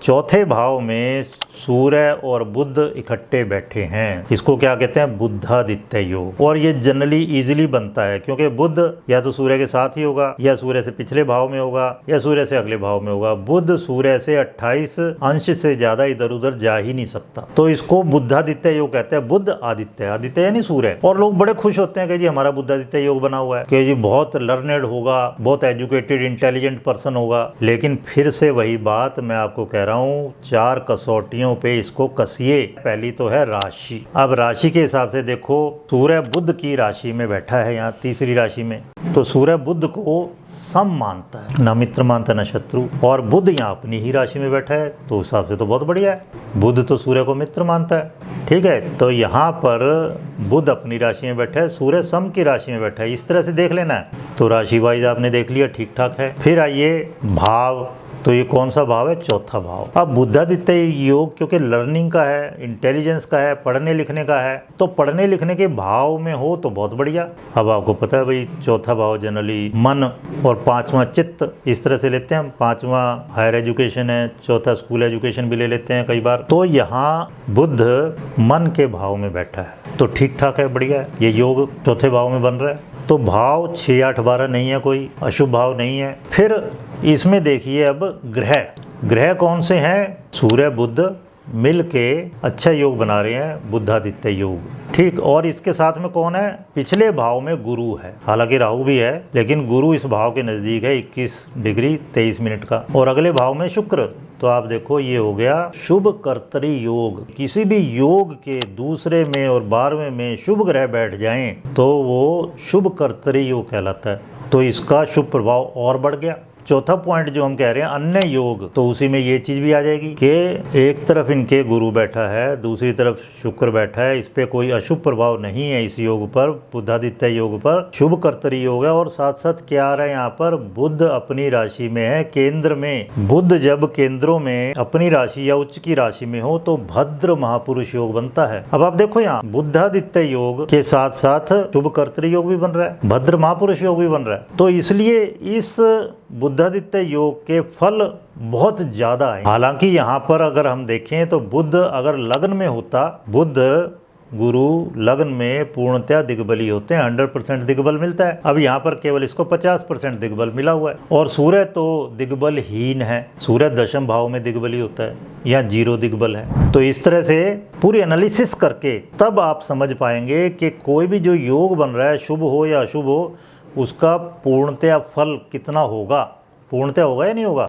चौथे भाव में सूर्य और बुध इकट्ठे बैठे हैं, इसको क्या कहते हैं, बुधादित्य योग। और ये जनरली इजीली बनता है क्योंकि बुध या तो सूर्य के साथ ही होगा, या सूर्य से पिछले भाव में होगा, या सूर्य से अगले भाव में होगा। बुध सूर्य से 28 अंश से ज्यादा इधर उधर जा ही नहीं सकता, तो इसको बुधादित्य योग कहते हैं। बुध आदित्य, आदित्य यानी सूर्य। और लोग बड़े खुश होते हैं कि जी हमारा बुधादित्य योग बना हुआ है, कि जी बहुत लर्नेड होगा, बहुत एजुकेटेड इंटेलिजेंट पर्सन होगा। लेकिन फिर से वही बात मैं आपको कह रहा हूँ, 4 कसौटियों पे इसको कसिए। पहली तो है राशि। अब राशि के हिसाब से देखो, सूर्य बुध की राशि में बैठा है, यहाँ तीसरी राशि में, तो सूर्य बुध को सम मानता है, ना मित्र मानता है ना शत्रु। और बुध यहाँ अपनी ही राशि में बैठा है, तो उस हिसाब से तो बहुत बढ़िया है। बुध तो सूर्य को मित्र मानता है, ठीक है। तो यहाँ पर बुध अपनी राशि में बैठा है, सूर्य सम की राशि में बैठा है, इस तरह से देख लेना है। तो राशि वाइज आपने देख लिया, ठीक ठाक है। फिर आइए भाव, तो ये कौन सा भाव है, चौथा भाव। अब बुधादित्य योग क्योंकि लर्निंग का है, इंटेलिजेंस का है, पढ़ने लिखने का है, तो पढ़ने लिखने के भाव में हो तो बहुत बढ़िया। अब आपको पता है भाई, चौथा भाव जनरली मन और 5वां चित्त, इस तरह से लेते हैं हम। 5वां हायर एजुकेशन है, चौथा स्कूल एजुकेशन भी ले लेते हैं कई बार। तो यहाँ बुध मन के भाव में बैठा है, तो ठीक ठाक है, बढ़िया है। ये योग चौथे भाव में बन रहा है। तो भाव 6, 8, 12 नहीं है, कोई अशुभ भाव नहीं है। फिर इसमें देखिए अब ग्रह कौन से हैं, सूर्य बुध मिल के अच्छा योग बना रहे हैं, बुधादित्य योग, ठीक। और इसके साथ में कौन है, पिछले भाव में गुरु है, हालांकि राहु भी है, लेकिन गुरु इस भाव के नजदीक है 21 डिग्री 23 मिनट का। और अगले भाव में शुक्र। तो आप देखो, ये हो गया शुभ कर्तरी योग। किसी भी योग के दूसरे में और 12वें में शुभ ग्रह बैठ जाएं तो वो शुभ कर्तरी योग कहलाता है। तो इसका शुभ प्रभाव और बढ़ गया। चौथा पॉइंट जो हम कह रहे हैं अन्य योग, तो उसी में ये चीज भी आ जाएगी कि एक तरफ इनके गुरु बैठा है, दूसरी तरफ शुक्र बैठा है, इस पे कोई अशुभ प्रभाव नहीं है इस योग पर, बुधादित्य योग पर। शुभ कर्तरी योग है। और साथ साथ क्या आ रहा है यहाँ पर, बुध अपनी राशि में है, केंद्र में। बुध जब केंद्रों में अपनी राशि या उच्च की राशि में हो तो भद्र महापुरुष योग बनता है। अब आप देखो, यहाँ बुधादित्य योग के साथ साथ शुभ कर्तरी योग भी बन रहा है, भद्र महापुरुष योग भी बन रहा है। तो इसलिए इस बुधादित्य योग के फल बहुत ज्यादा है। हालांकि यहाँ पर अगर हम देखें तो बुध अगर लग्न में होता, बुध गुरु लग्न में पूर्णतया दिग्बली होते हैं, 100% दिग्बल मिलता है। अब यहाँ पर केवल इसको 50% दिग्बल मिला हुआ है। और सूर्य तो दिग्बल हीन है, सूर्य दशम भाव में दिग्बली होता है, या 0 दिग्बल है। तो इस तरह से पूरी एनालिसिस करके तब आप समझ पाएंगे कि कोई भी जो योग बन रहा है, शुभ हो या अशुभ हो, उसका पूर्णतया फल कितना होगा, पूर्णतया होगा या नहीं होगा।